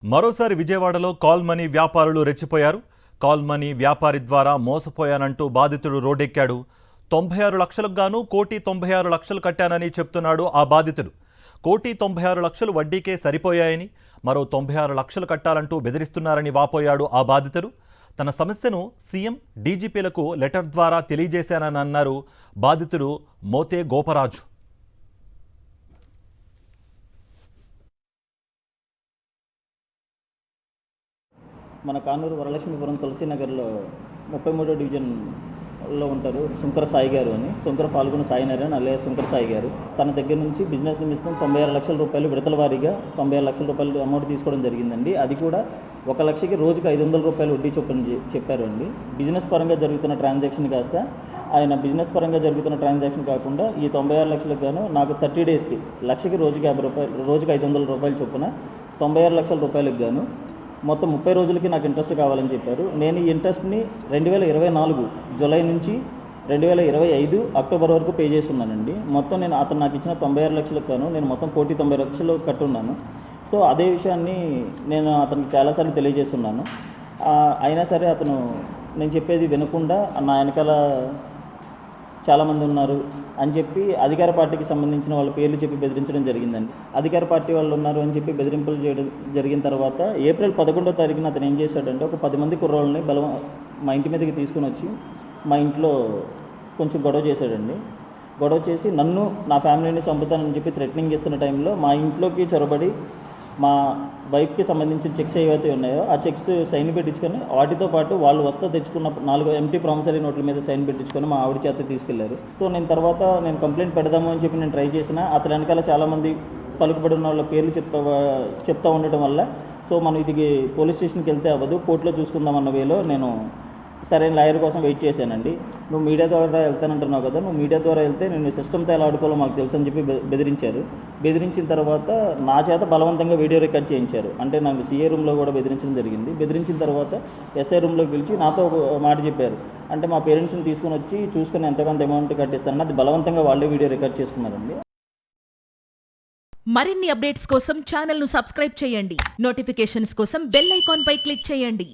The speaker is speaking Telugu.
మరోసారి విజయవాడలో కాల్ మనీ వ్యాపారులు రెచ్చిపోయారు. కాల్ మనీ వ్యాపారి ద్వారా మోసపోయానంటూ బాధితుడు రోడ్డెక్కాడు. 96 లక్షలకు గాను 1,96 లక్షలు కట్టానని చెప్తున్నాడు ఆ బాధితుడు. 1,96 లక్షలు వడ్డీకే సరిపోయాయని, మరో 96 లక్షలు కట్టాలంటూ బెదిరిస్తున్నారని వాపోయాడు ఆ బాధితుడు. తన సమస్యను సీఎం, డీజీపీలకు లెటర్ ద్వారా తెలియజేశానని అన్నారు బాధితుడు మోతే గోపరాజు. మన కానూరు వరలక్ష్మీపురం తులసీనగర్లో 33వ డివిజన్లో ఉంటారు శంకర సాయి గారు అని. శంకర ఫాల్గుణ సాయినారాయణ అలే శంకర సాయి గారు. తన దగ్గర నుంచి బిజినెస్ నిమిత్తం 96 లక్షల రూపాయలు విడతల వారీగా 96 లక్షల రూపాయలు అమౌంట్ తీసుకోవడం జరిగిందండి. అది కూడా 1 లక్షకి రోజుకి 500 రూపాయలు వడ్డీ చొప్పున చెప్పారు అండి. బిజినెస్ పరంగా జరుగుతున్న ట్రాన్సాక్షన్ కాస్త ఆయన బిజినెస్ పరంగా జరుగుతున్న ట్రాన్సాక్షన్ కాకుండా ఈ 96 లక్షలకు గాను నాకు 30 డేస్కి లక్షకి రోజుకి 50 రూపాయలు, రోజుకి 500 రూపాయలు చొప్పున 96 లక్షల రూపాయలకు గాను మొత్తం 30 రోజులకి నాకు ఇంట్రెస్ట్ కావాలని చెప్పారు. నేను ఈ ఇంట్రెస్ట్ని 2024 జూలై నుంచి 2025 అక్టోబర్ వరకు పే చేస్తున్నానండి. మొత్తం నేను అతను నాకు ఇచ్చిన 96 లక్షలకు గాను నేను మొత్తం 1,90 లక్షలు కట్టున్నాను. సో అదే విషయాన్ని నేను అతనికి చాలాసార్లు తెలియజేస్తున్నాను. అయినా సరే అతను నేను చెప్పేది వినకుండా నా వెనకాల చాలామంది ఉన్నారు అని చెప్పి అధికార పార్టీకి సంబంధించిన వాళ్ళ పేర్లు చెప్పి బెదిరించడం జరిగిందండి. అధికార పార్టీ వాళ్ళు ఉన్నారు అని చెప్పి బెదిరింపులు చేయడం జరిగిన తర్వాత ఏప్రిల్ 11వ తారీఖున అతను ఏం చేశాడంటే ఒక 10 మంది కుర్రోళ్ళని మా ఇంటి మీదకి తీసుకుని వచ్చి మా ఇంట్లో కొంచెం గొడవ చేశాడండి. గొడవ చేసి నన్ను నా ఫ్యామిలీని చంపుతానని చెప్పి థ్రెటనింగ్ ఇస్తున్న టైంలో మా ఇంట్లోకి చొరబడి మా వైఫ్కి సంబంధించిన చెక్స్ ఏవైతే ఉన్నాయో ఆ చెక్స్ సైన్ పెట్టించుకొని వాటితో పాటు వాళ్ళు వస్తా తెచ్చుకున్న 4 ఎంటీ ప్రామిసరీ నోట్ల మీద సైన్ పెట్టించుకొని మా ఆవిడ చేత తీసుకెళ్లారు. సో నేను తర్వాత కంప్లైంట్ పెడదాము అని చెప్పి నేను ట్రై చేసిన అతని వెనకాల చాలామంది పలుకుబడి ఉన్న వాళ్ళ పేర్లు చెప్తా ఉండటం వల్ల సో మనం ఇది పోలీస్ స్టేషన్కి వెళ్తే అవ్వదు, కోర్టులో చూసుకుందాం అన్న వేలో నేను సరైన లాయర్ కోసం వెయిట్ చేశానండి. నువ్వు మీడియా ద్వారా వెళ్తానంటున్నావు కదా, నువ్వు మీడియా ద్వారా వెళ్తే నేను సిస్టమ్తో ఎలా ఆడుకోవాలో మాకు తెలుసు అని చెప్పి బెదిరించారు. బెదిరించిన తర్వాత నా చేత బలవంతంగా వీడియో రికార్డ్ చేయించారు. అంటే నాకు సీఏ రూమ్లో కూడా బెదిరించడం జరిగింది. బెదిరించిన తర్వాత ఎస్ఐ రూమ్లోకి పిలిచి నాతో ఒక మాట చెప్పారు. అంటే మా పేరెంట్స్ని తీసుకుని వచ్చి చూసుకుని ఎంతకంత అమౌంట్ కట్టిస్తానని అది బలవంతంగా వాళ్ళే వీడియో రికార్డ్ చేసుకున్నారండి. మరిన్ని అప్డేట్స్ కోసం ఛానల్ను సబ్స్క్రైబ్ చేయండి. నోటిఫికేషన్స్ కోసం బెల్ ఐకాన్ పై క్లిక్ చేయండి.